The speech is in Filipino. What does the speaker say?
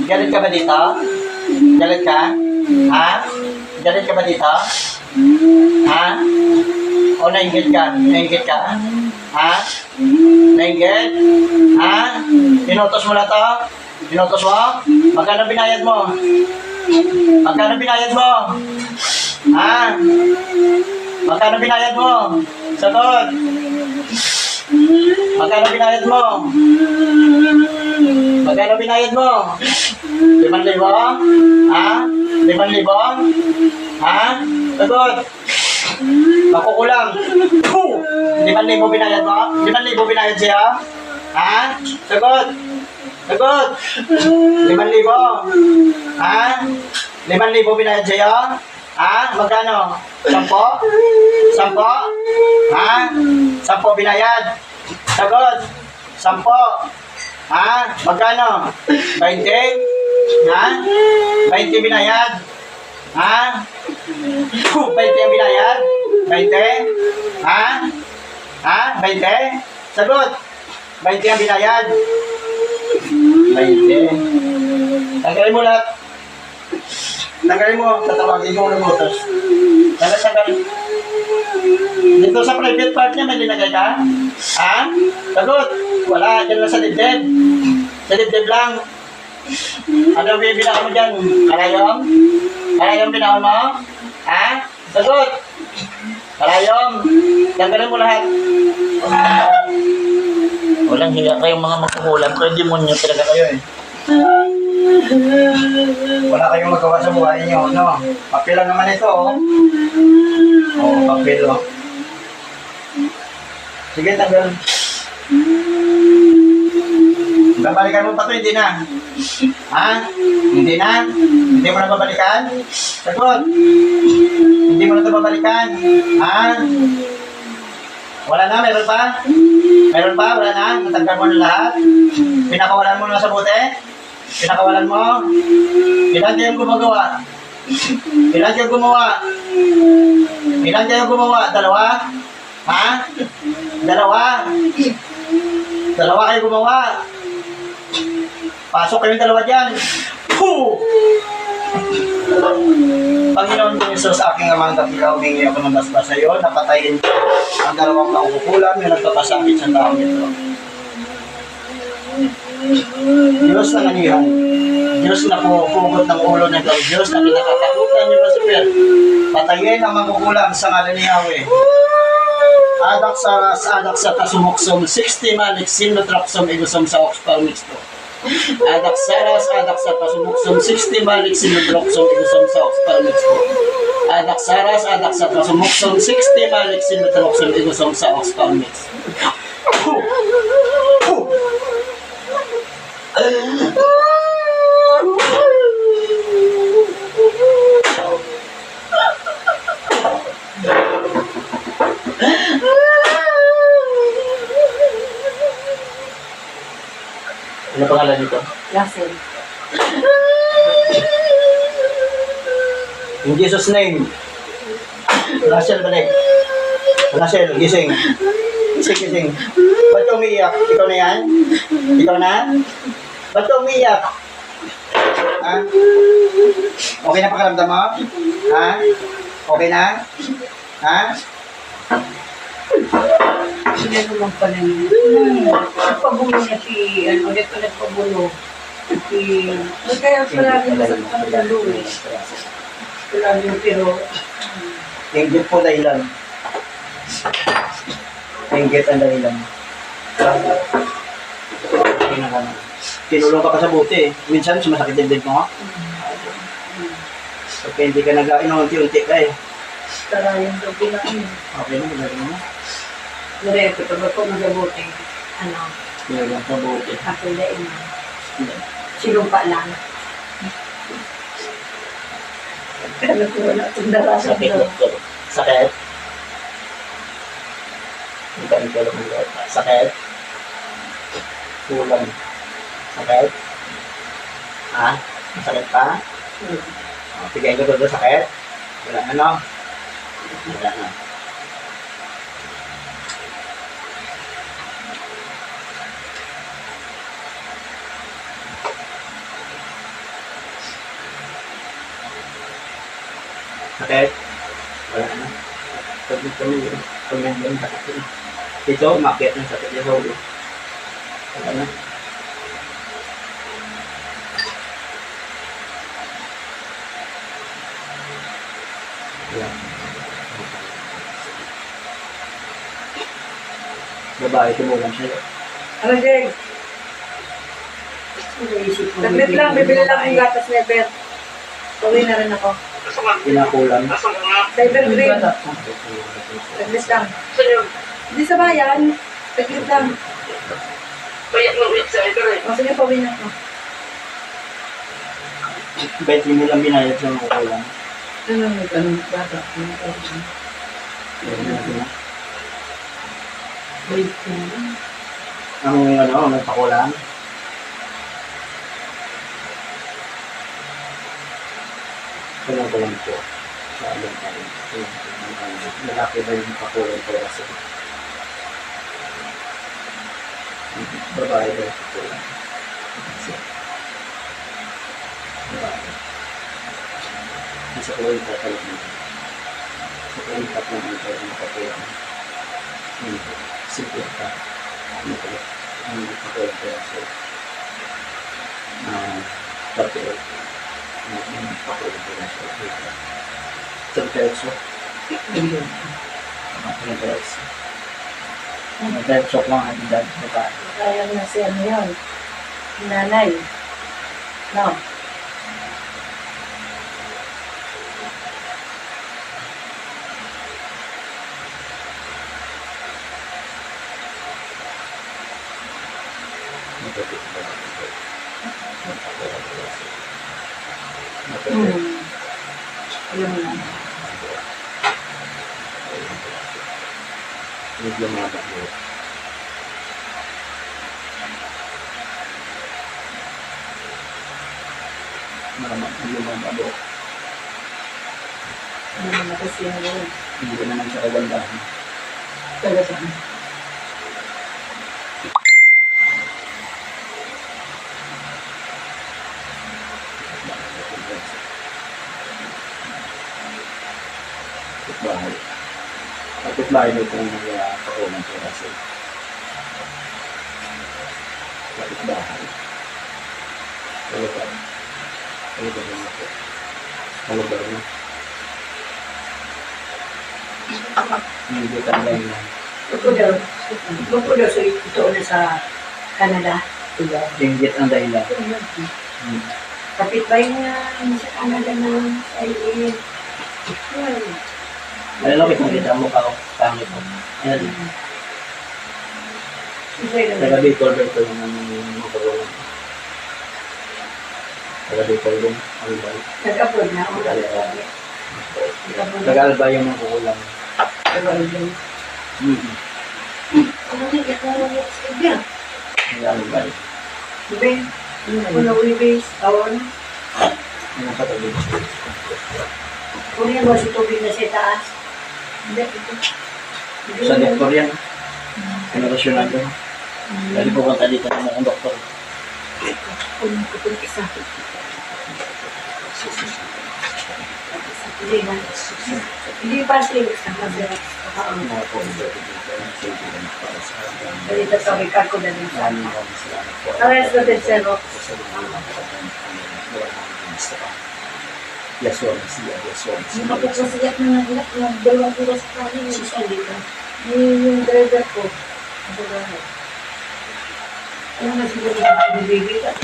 Galit ka ba dito? Galit ka? Ha? Galit ka ba dito? Ha? O nainggit ka? Nainggit ka? Ha? Nainggit? Ha? Inutos mo na to? Inutos mo? Magkano binayad mo? Magkano binayad mo? Ha? Magkano binayad mo? Sagot! Magkano binayad mo? Magkano binayad mo? 5,000? Ha? 5,000? Ha? Sagot! Makukulang. 5,000 binayad mo? 5,000 binayad siya? Ha? Sagot! Sagot! 5,000? Ha? 5,000 binayad sa'yo? Ha? Magkano? 10? 10? Ha? 10 binayad? Sagot! 10? Ha? Magkano? 20? Ha? 20 binayad? Ha? 20 ang binayad? 20? Ha? Ha? 20? Sagot! 20 ang binayad? 20. Tanggalin mo lahat. Tanggalin mo. Tatawagin mo ng motos. Tanggalin. Dito sa private part niya, may linagay ka? Ha? Sagot. Wala. Diyan lang sa dibdib. Sa dibdib lang. Ano bibila mo dyan? Karayom? Karayom binaon mo? Ha? Sagot. Karayom. Tanggalin mo lahat. Walang hiya kayong mga magkukulam. Pero demonyo talaga kayo eh. Wala kayong magawa sa buhay niyo, no? Papel lang naman ito, oh. Oo, papel, oh. Sige, tanggal. Babalikan mo pa ito, hindi na. Ha? Hindi na? Hindi mo na babalikan? Sagot. Hindi mo na ito babalikan? Ha? Wala na? Meron pa? Meron pa? Wala na? Natanggal mo na lahat? Pinakawalan mo na sa bote? Pinakawalan mo? Ilan kayong gumagawa? Ilan kayong gumawa? Ilan kayong gumawa? Dalawa? Ha? Dalawa? Dalawa kayo gumawa? Pasok kayong dalawa dyan. Puh! Panginoon ko Jesus, aking amang dakila, humingi ako ng basbas sa iyo, napatayin ko ang dalawang naukukulam na nagpapasakit sa taong ito. Diyos na nanihan, Diyos na pupugot ng ulo ng ikaw, Diyos na pinakatakutan niyo ba si Pierre? Patayin ang makukulam sa ngalan ni Yahweh. Adak sa kasumuksom, 60 malik, sinotraksom, igusom sa oxpal mixto. Adak sa kasumuksom, 60 malik, sinotraksom, igusom sa oxpal mixto. Adak sa kasumuksom, 60 malik, sinotraksom, igusom sa oxpal mixto. Ano pangalan dito? Russell. In Jesus' name. Russell, balik. Russell, gising. Gising. Ba't ka umiiyak? Ikaw na yan? Ikaw na? Ba't ka umiiyak? Ha? Okay na pakiramdam mo? Ha? Okay na? Ha? Sila naman pala niya. Nagpabulo na si, ulit ko nagpabulo. Kaya palagi na sa pagdalo eh. Palagi pero... Inggit po dahilan. Inggit ang dahilan. Tinulong ka pa sa buti eh. Minsan sumasakit din mo. Kaya hindi ka nag-ain, unti-unti ka eh. Tara yung gabi na yun. Okay na, magagawa mo. Direto, pag ako magabuti, Magagawa ka buti. kapilain mo. Silumpa lang. Kaya ko wala itong darasa Sakit. daw. Sakit. Sakit. Kulang. Sakit. Ha? Sakit pa? Bigay ko doon sakit. Wala ano. Wala na. Sakit? Wala na. Pagod kami yun. Pag nandiyan, sakit yun. Dito, umakyat ng sakit niya sa ulo. Wala na. Wala. Babae, tumulang siya. Ano, Jeng? Saglit lang, bibili lang ang gatas ni Bert. Uwi na rin ako. Pinakulang. Cyber green. Saglit lang. Hindi sa bayan. Saglit lang. O sige, pauwi na ako. 20 nilang binayad sa mga kulang. Ano may ganun bata? Wait na lang. Ang nagpakulang. Kulang ko lang po. Sa alam pa rin. Lalaki ba yung pakulang ko kasi? Babae ba yung pakulang? Babae. Nasa kulang ka talaga nito. Sa kulang ka lang ito yung pakulang. Simple ka. Ang pakulang ko kasi. Pakulang. Pakulang ko lang siya. Isang perso. Isang perso. Isang perso lang ang edad sa bahay. Kaya na si ano yun? Nanay. No. Alam mo na. Medyo mababa. Medyo mababa. Ano na kasi yun? Hindi naman siya kagandahan. Talaga. Kapitbahay. Kapitbahay na itong nagpakulang ko kasi. Kapitbahay. Talagang. Talagang na po. Talagang na. Hindi ka lang yan. Bukod daw sa ito na sa Canada. Dinggit ang dahilan. Kapitbahay niya sa Canada na sa Iin. Alam mo, kita mo ka ako. Pangit ko. Ayan. Taga Bicol ba ito yung mga pagulang? Taga Bicol din. Albay. Nag-upload na ako. Taga Albay yung mga pagulang. Nag-upload. Ano din, ito na yung sige. Taga Albay. Diba? Puno wibis, tawon. Yung katabi. Kunin mo si tubig na sa taas. Hindi, ito. Sa doktor yan. Pinarasyonan ko. Dali po kanta dito ng mga doktor. Kunin ko ito isa. Hindi na. Hindi pa siya isa. Masarap. Mga po. Dito sa Ricardo na rin sa Maraming salamat po. Alas na tercero. Yes, one. Yes, one. Yung kapagpasiyak na nagilak ng 2 oras pa rin yung isa dito. Yung driver ko. Ano nga siguro yung baby kasi